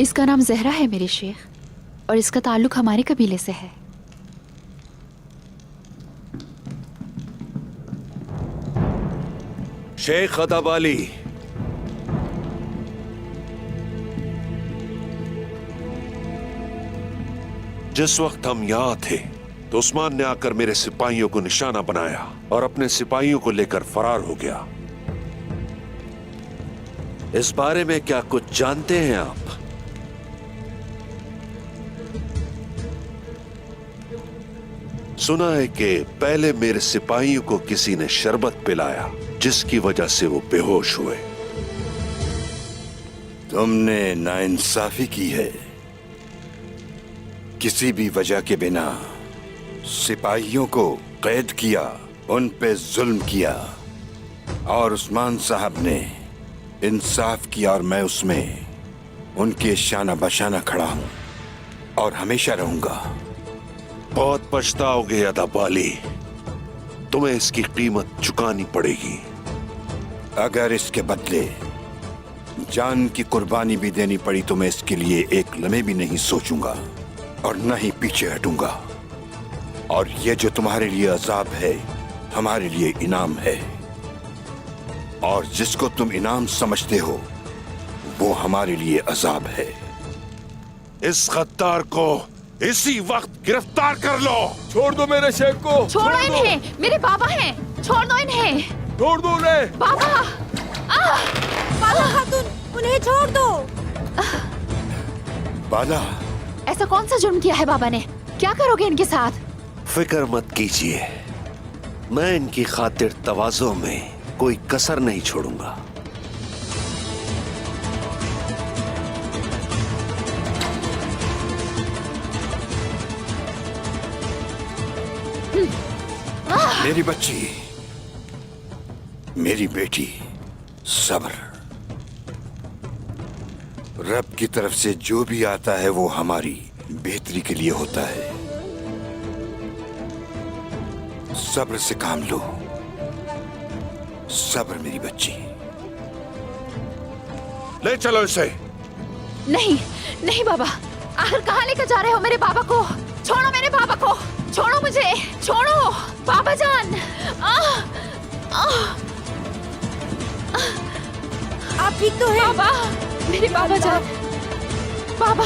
इसका नाम जहरा है मेरे शेख, और इसका ताल्लुक हमारे कबीले से है। शेख अदब अली, जिस वक्त हम यहां थे तो उस्मान ने आकर मेरे सिपाहियों को निशाना बनाया और अपने सिपाहियों को लेकर फरार हो गया। इस बारे में क्या कुछ जानते हैं आप? सुना है कि पहले मेरे सिपाहियों को किसी ने शरबत पिलाया जिसकी वजह से वो बेहोश हुए। तुमने नाइंसाफी की है। किसी भी वजह के बिना सिपाहियों को कैद किया, उन पे जुल्म किया, और उस्मान साहब ने इंसाफ किया, और मैं उसमें उनके शाना बशाना खड़ा हूं और हमेशा रहूंगा। बहुत पछताओगे अदब अली, तुम्हें इसकी कीमत चुकानी पड़ेगी। अगर इसके बदले जान की कुर्बानी भी देनी पड़ी तो मैं इसके लिए एक लम्हे भी नहीं सोचूंगा और न ही पीछे हटूंगा। और ये जो तुम्हारे लिए अजाब है हमारे लिए इनाम है, और जिसको तुम इनाम समझते हो वो हमारे लिए अजाब है। इस गद्दार को इसी वक्त गिरफ्तार कर लो। छोड़ दो मेरे शेख को। छोड़ो इन्हें, मेरे बाबा हैं, छोड़ दो इन्हें। छोड़ दो रे बाबा, बाला खातून, उन्हें छोड़ दो। बाला, ऐसा कौन सा जुर्म किया है बाबा ने? क्या करोगे इनके साथ? फिक्र मत कीजिए, मैं इनकी खातिर तवाज़ो में कोई कसर नहीं छोड़ूंगा। मेरी बच्ची, मेरी बेटी, सब्र। रब की तरफ से जो भी आता है वो हमारी बेहतरी के लिए होता है। सब्र से काम लो, सब्र मेरी बच्ची। ले चलो इसे। नहीं नहीं बाबा, आखिर कहाँ लेकर जा रहे हो मेरे बाबा को? छोड़ो मेरे बाबा को, छोड़ो मुझे, छोड़ो बाबा जान। आप ठीक तो हैं? बाबा, मेरे बाबा जान, बाबा।